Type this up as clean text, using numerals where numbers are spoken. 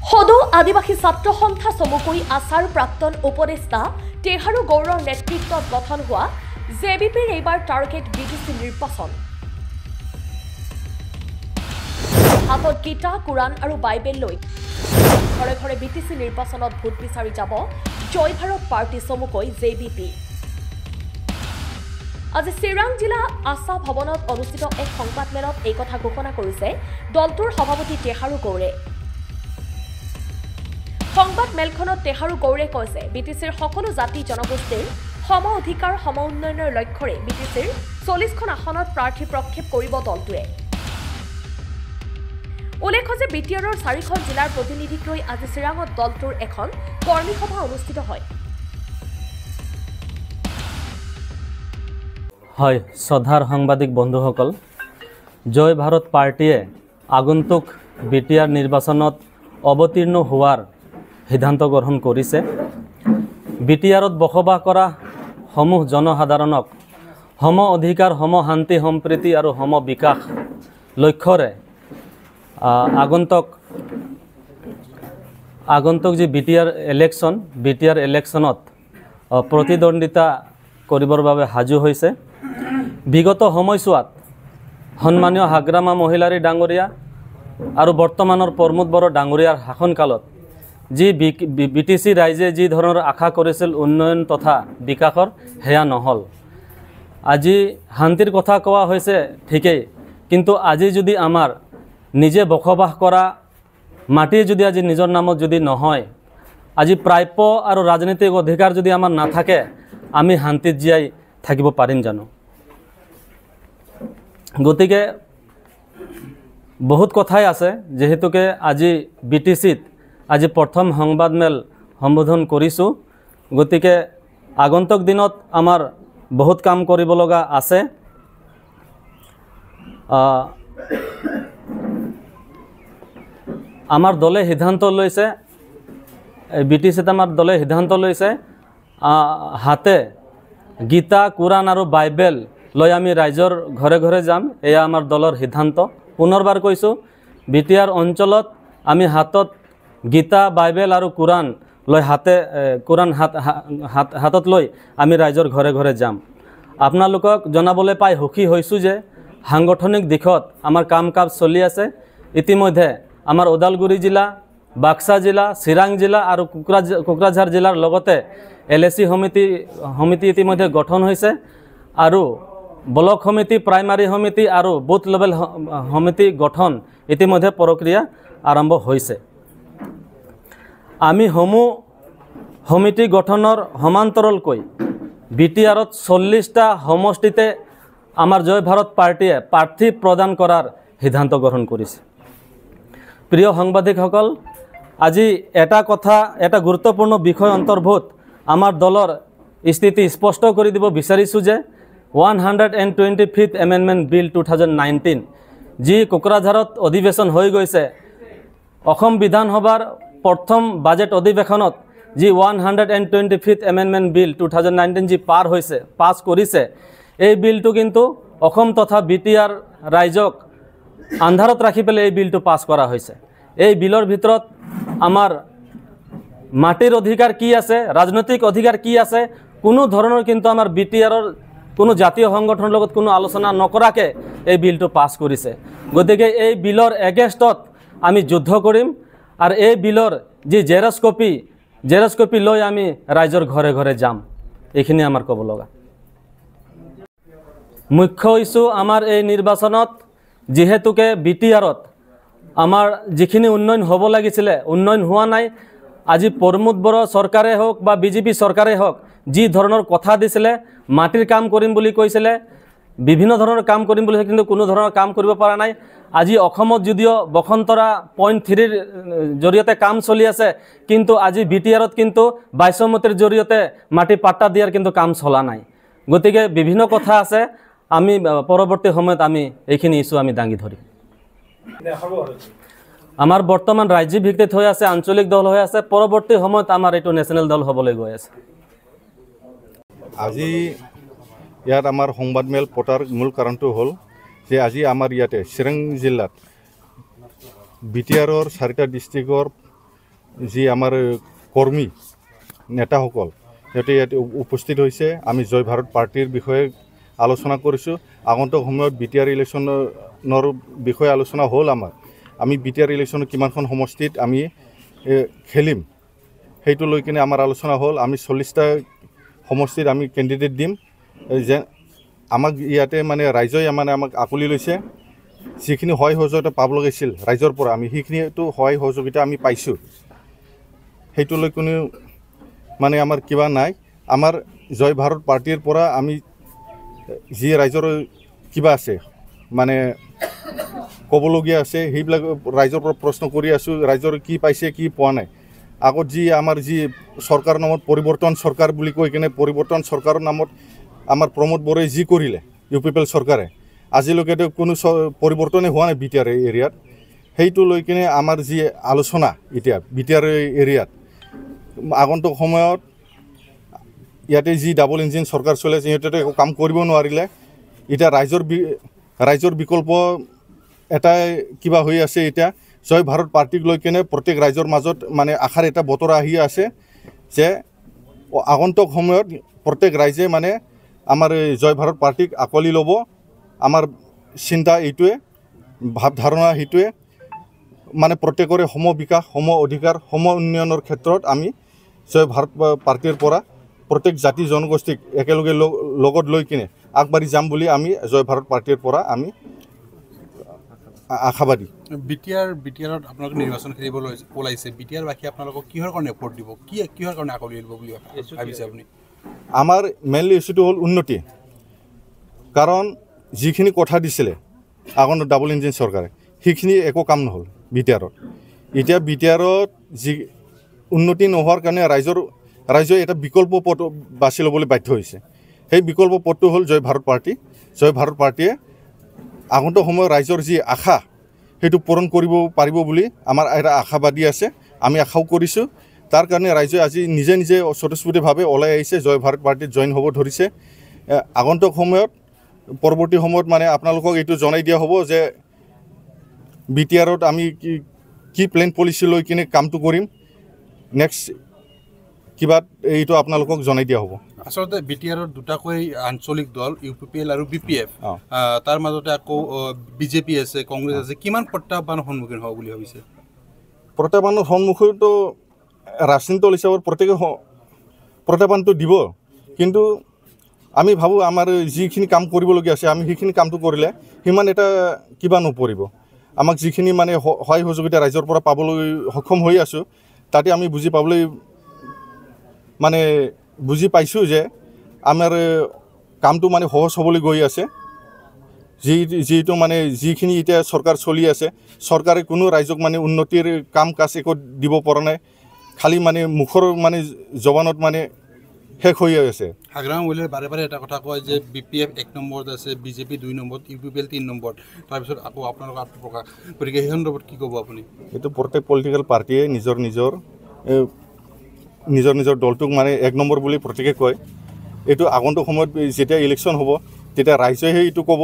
সদৌ আদিবাসী ছাত্ৰ সন্থা চমুকৈ আছাৰ প্ৰাক্তন উপদেষ্টা টেহাৰু গৌৰৰ নেতৃত্বত গঠন হোৱা জেবিপিৰ এইবাৰ টাৰ্গেট বিটিচি নিৰ্বাচন। হাতত গীতা, কুৰাণ আৰু বাইবেল লৈ ঘৰে ঘৰে বিটিচি নিৰ্বাচনত ভোট বিচাৰি যাব জয় ভাৰত পাৰ্টি চমুকৈ জেবিপি। আজি চিৰাং জিলা আশা ভৱনত অনুষ্ঠিত এক সংবাদমেলত এই কথা ঘোষণা কৰিছে দলটোৰ সভাপতি টেহাৰু গৌৰে। সংবাদ মেলখনত টেহাৰু গৌৰে কৈছে, বিটিচিৰ সকলো জাতি জনগোষ্ঠীৰ সম অধিকাৰ সম উন্নয়নৰ লক্ষ্যৰে বিটিচিৰ 40খন আসনত প্ৰাৰ্থী প্ৰক্ষেপ কৰিব দলটোৱে। উল্লেখ্য যে বিটিআৰৰ 4খন জিলাৰ প্ৰতিনিধিক লৈ আজি চিৰাঙত দলটোৰ এখন কৰ্মী সভা অনুষ্ঠিত হয়। হয়, শ্ৰদ্ধাৰ সাংবাদিক বন্ধুসকল, জয় ভাৰত পাৰ্টিয়ে আগন্তুক বিটিআৰ নিৰ্বাচনত অৱতীৰ্ণ হোৱাৰ সিদ্ধান্ত গ্ৰহণ কৰিছে। বিটিআৰত বসবাস কৰা সমূহ জনসাধাৰণক সম অধিকাৰ, সম শান্তি, সম্প্ৰীতি আৰু সম বিকাশ লক্ষ্যৰে আগন্তুক যি বিটিআৰ ইলেকশ্যনত প্ৰতিদ্বন্দ্বিতা কৰিবৰ বাবে সাজু হৈছে। বিগত সময়ছোৱাত সন্মানীয় হাগ্ৰামা মহিলাৰী ডাঙৰীয়া আৰু বৰ্তমানৰ প্ৰমোদ বড়ো ডাঙৰীয়াৰ শাসনকালত যি বিটিচি ৰাইজে যি ধৰণৰ আশা কৰিছিল উন্নয়ন তথা বিকাশৰ, সেয়া নহ'ল। আজি শান্তিৰ কথা কোৱা হৈছে ঠিকেই, কিন্তু আজি যদি আমাৰ নিজে বসবাস কৰা মাটি যদি আজি নিজৰ নামত যদি নহয়, আজি প্ৰাপ্য আৰু ৰাজনৈতিক অধিকাৰ যদি আমাৰ নাথাকে, আমি শান্তিত জীয়াই থাকিব পাৰিম জানো? গতিকে বহুত কথাই আছে, যিহেতুকে আজি বিটিচিত আজি প্ৰথম সংবাদমেল সম্বোধন কৰিছোঁ। গতিকে আগন্তুক দিনত আমাৰ বহুত কাম কৰিব লগা আছে। আমাৰ দলে সিদ্ধান্ত লৈছে, বিটিচিত আমাৰ দলে সিদ্ধান্ত লৈছে হাতে গীতা, কুৰাণ আৰু বাইবেল লৈ আমি ৰাইজৰ ঘৰে ঘৰে যাম। এয়া আমাৰ দলৰ সিদ্ধান্ত। পুনৰবাৰ কৈছোঁ, বিটিআৰ অঞ্চলত আমি হাতত গীতা, বাইবেল আৰু কুৰাণ লৈ হাতত লৈ আমি ৰাইজৰ ঘৰে ঘৰে যাম। আপোনালোকক জনাবলৈ পাই সুখী হৈছোঁ যে সাংগঠনিক দিশত আমাৰ কাম কাজ চলি আছে। ইতিমধ্যে আমাৰ ওদালগুৰি জিলা, বাক্সা জিলা, চিৰাং জিলা আৰু কোকৰাঝাৰ জিলাৰ লগতে LAC সমিতি ইতিমধ্যে গঠন হৈছে আৰু ব্লক সমিতি, প্ৰাইমাৰী সমিতি আৰু বুথ লেভেল সমিতি গঠন ইতিমধ্যে প্ৰক্ৰিয়া আৰম্ভ হৈছে। আমি সমূহ সমিতি গঠনৰ সমান্তৰালকৈ বিটিআৰত 40টা সমষ্টিতে আমাৰ জয় ভাৰত পাৰ্টিয়ে প্ৰাৰ্থী প্ৰদান কৰাৰ সিদ্ধান্ত গ্ৰহণ কৰিছে। প্ৰিয় সাংবাদিকসকল, আজি এটা গুৰুত্বপূৰ্ণ বিষয় অন্তৰ্ভুত আমাৰ দলৰ স্থিতি স্পষ্ট কৰি দিব বিচাৰিছোঁ যে 125th এমেণ্ডমেণ্ট বিল 2019 যি কোকৰাঝাৰত অধিৱেশন হৈ গৈছে, অসম বিধানসভাৰ প্ৰথম বাজেট অধিৱেশনত যি 125th এমেণ্ডমেণ্ট বিল 2019 যি পাছ কৰিছে, এই বিলটো কিন্তু অসম তথা বিটিআৰ ৰাইজক আন্ধাৰত ৰাখি পেলাই এই বিলটো পাছ কৰা হৈছে। এই বিলৰ ভিতৰত আমাৰ মাটিৰ অধিকাৰ কি আছে, ৰাজনৈতিক অধিকাৰ কি আছে, কোনো ধৰণৰ কিন্তু আমাৰ বিটিআৰৰ কোনো জাতীয় সংগঠনৰ লগত কোনো আলোচনা নকৰাকৈ এই বিলটো পাছ কৰিছে। গতিকে এই বিলৰ এগেইনষ্টত আমি যুদ্ধ কৰিম আৰু এই বিলৰ যি জেৰক্স কপি লৈ আমি ৰাইজৰ ঘৰে ঘৰে যাম। এইখিনি আমাৰ ক'ব লগা। মুখ্য ইছ্যু আমাৰ এই নিৰ্বাচনত, যিহেতুকে বিটিআৰত আমাৰ যিখিনি উন্নয়ন হ'ব লাগিছিলে, উন্নয়ন হোৱা নাই। আজি প্ৰমোদ বড়ো চৰকাৰে হওক বা বিজেপি চৰকাৰে হওক, যি ধৰণৰ কথা দিছিলে, মাটিৰ কাম কৰিম বুলি কৈছিলে, বিভিন্ন ধৰণৰ কাম কৰিম বুলি, কিন্তু কোনো ধৰণৰ কাম কৰিব পৰা নাই। আজি অসমত যদিও বসন্তৰা পইণ্ট 3ৰ জৰিয়তে কাম চলি আছে, কিন্তু আজি বিটিআৰত কিন্তু 22মতিৰ জৰিয়তে মাটি পাট্টা দিয়াৰ কিন্তু কাম চলা নাই। গতিকে বিভিন্ন কথা আছে, আমি পৰৱৰ্তী সময়ত আমি এইখিনি ইছ্যু আমি দাঙি ধৰিম। আমাৰ বৰ্তমান ৰাজ্যিক ভিত্তিত হৈ আছে, আঞ্চলিক দল হৈ আছে, পৰৱৰ্তী সময়ত আমাৰ এইটো নেশ্যনেল দল হ'বলৈ গৈ আছে। আজি ইয়াত আমাৰ সংবাদমেল পতাৰ মূল কাৰণটো হ'ল যে আজি আমাৰ ইয়াতে চিৰাং জিলাত বিটিআৰৰ 4টা ডিষ্ট্ৰিক্টৰ যি আমাৰ কৰ্মী নেতাসকল সিহঁতে ইয়াত উপস্থিত হৈছে আমি জয় ভাৰত পাৰ্টিৰ বিষয়ে আলোচনা কৰিছোঁ আগন্তুক সময়ত BTR ইলেকশ্যনৰ বিষয়ে আলোচনা হ'ল আমাৰ আমি BTR ইলেকশ্যনৰ কিমানখন সমষ্টিত আমি খেলিম সেইটো লৈ কিনে আমাৰ আলোচনা হ'ল আমি 40টা সমষ্টিত আমি কেণ্ডিডেট দিম যে আমাক ইয়াতে মানে ৰাইজই মানে আমাক আকলি লৈছে যিখিনি সহায় সহযোগিতা পাব লাগিছিল ৰাইজৰ পৰা আমি সেইখিনিতো সহায় সহযোগিতা আমি পাইছোঁ সেইটো লৈ কোনো মানে আমাৰ কিবা নাই আমাৰ জয় ভাৰত পাৰ্টিৰ পৰা আমি যি ৰাইজৰ কিবা আছে মানে ক'বলগীয়া আছে সেইবিলাক ৰাইজৰ পৰা প্ৰশ্ন কৰি আছোঁ ৰাইজৰ কি পাইছে কি পোৱা নাই আগত যি আমাৰ যি চৰকাৰ নামত পৰিৱৰ্তন চৰকাৰ বুলি কৈ কিনে পৰিৱৰ্তন চৰকাৰৰ নামত আমাৰ প্ৰমোদ বৰাই যি কৰিলে UPPL চৰকাৰে আজিলৈকেতো কোনো পৰিৱৰ্তনে হোৱা নাই BTR এৰিয়াত সেইটো লৈ কিনে আমাৰ যি আলোচনা এতিয়া BTR এৰিয়াত আগন্তুক সময়ত ইয়াতে যি ডাবল ইঞ্জিন চৰকাৰ চলে আছে সিহঁতে একো কাম কৰিব নোৱাৰিলে এতিয়া ৰাইজৰ বিকল্প এটাই কিবা হৈ আছে এতিয়া জয় ভাৰত পাৰ্টিক লৈ কিনে প্ৰত্যেক ৰাইজৰ মাজত মানে আশাৰ এটা বতৰা আহি আছে যে আগন্তুক সময়ত প্ৰত্যেক ৰাইজে মানে আমাৰ জয় ভাৰত পাৰ্টিক আকলি ল'ব আমাৰ চিন্তা এইটোৱে ভাৱধাৰণা সেইটোৱে মানে প্ৰত্যেকৰে সম বিকাশ সম অধিকাৰ সম উন্নয়নৰ ক্ষেত্ৰত আমি জয় ভাৰত পাৰ্টিৰ পৰা প্ৰত্যেক জাতি জনগোষ্ঠীক একেলগে লগত লৈ কিনে আগবাঢ়ি যাম বুলি আমি জয় ভাৰত পাৰ্টিৰ পৰা আমি আশাবাদী BTRত আপোনালোকে নিৰ্বাচন খেলিবলৈ ওলাইছে BTR বাকী আপোনালোকক কিহৰ কাৰণে ভোট দিব কিহৰ কাৰণে আকলি দিব বুলি ভাবিছে আপুনি আমাৰ মেইনলি ইছ্যুটো হ'ল উন্নতি কাৰণ যিখিনি কথা দিছিলে আগৰ ডাবল ইঞ্জিন চৰকাৰে সেইখিনি একো কাম নহ'ল BTRত এতিয়া BTRত যি উন্নতি নোহোৱাৰ কাৰণে ৰাইজে এটা বিকল্প পথ বাছি ল'বলৈ বাধ্য হৈছে সেই বিকল্প পথটো হ'ল জয় ভাৰত পাৰ্টি জয় ভাৰত পাৰ্টিয়ে আগন্তুক সময়ত ৰাইজৰ যি আশা সেইটো পূৰণ কৰিব পাৰিব বুলি আমাৰ এটা আশাবাদী আছে আমি আশাও কৰিছোঁ তাৰ কাৰণে ৰাইজে আজি নিজে স্বতঃস্ফূৰ্তভাৱে ওলাই আহিছে জয় ভাৰত পাৰ্টিত জইন হ'ব ধৰিছে আগন্তুক সময়ত পৰৱৰ্তী সময়ত মানে আপোনালোকক এইটো জনাই দিয়া হ'ব যে BTRত আমি কি প্লেন পলিচি লৈ কিনে কামটো কৰিম নেক্সট কিবা এইটো আপোনালোকক জনাই দিয়া হ'ব আচলতে BTRত দুটাকৈ আঞ্চলিক দল UPPL আৰু BPF তাৰ মাজতে আকৌ BJP আছে কংগ্ৰেছ আছে কিমান প্ৰত্যাহ্বানৰ সন্মুখীন হ'ব বুলি ভাবিছে প্ৰত্যাহ্বানৰ সন্মুখীনতো ৰাজনীতি দল হিচাপত প্ৰত্যেকে প্ৰত্যাহ্বানটো দিব কিন্তু আমি ভাবোঁ আমাৰ যিখিনি কাম কৰিবলগীয়া আছে আমি সেইখিনি কামটো কৰিলে সিমান এটা কিবা নপৰিব আমাক যিখিনি মানে সহায় সহযোগিতা ৰাইজৰ পৰা পাবলৈ সক্ষম হৈ আছোঁ তাতে আমি বুজি পাইছোঁ যে আমাৰ কামটো মানে সহজ হ'বলৈ গৈ আছে যিটো মানে যিখিনি এতিয়া চৰকাৰ চলি আছে চৰকাৰে কোনো ৰাইজক মানে উন্নতিৰ কাম কাজ একো দিব পৰা নাই খালি মানে মুখৰ মানে জবানত মানে শেষ হৈ আছে হাগ্ৰাম মহিলাই বাৰে এটা কথা কয় যে BPF 1 নম্বৰত আছে BJP 2 নম্বৰত UPPL 3 নম্বৰত তাৰপিছত আকৌ আপোনালোকৰ আত্মপ্ৰকাশ গতিকে সেই সন্দৰ্ভত কি ক'ব আপুনি এইটো প্ৰত্যেক পলিটিকেল পাৰ্টিয়ে নিজৰ দলটোক মানে 1 নম্বৰ বুলি প্ৰত্যেকে কয় এইটো আগন্তুক সময়ত যেতিয়া ইলেকশ্যন হ'ব তেতিয়া ৰাইজেহে এইটো ক'ব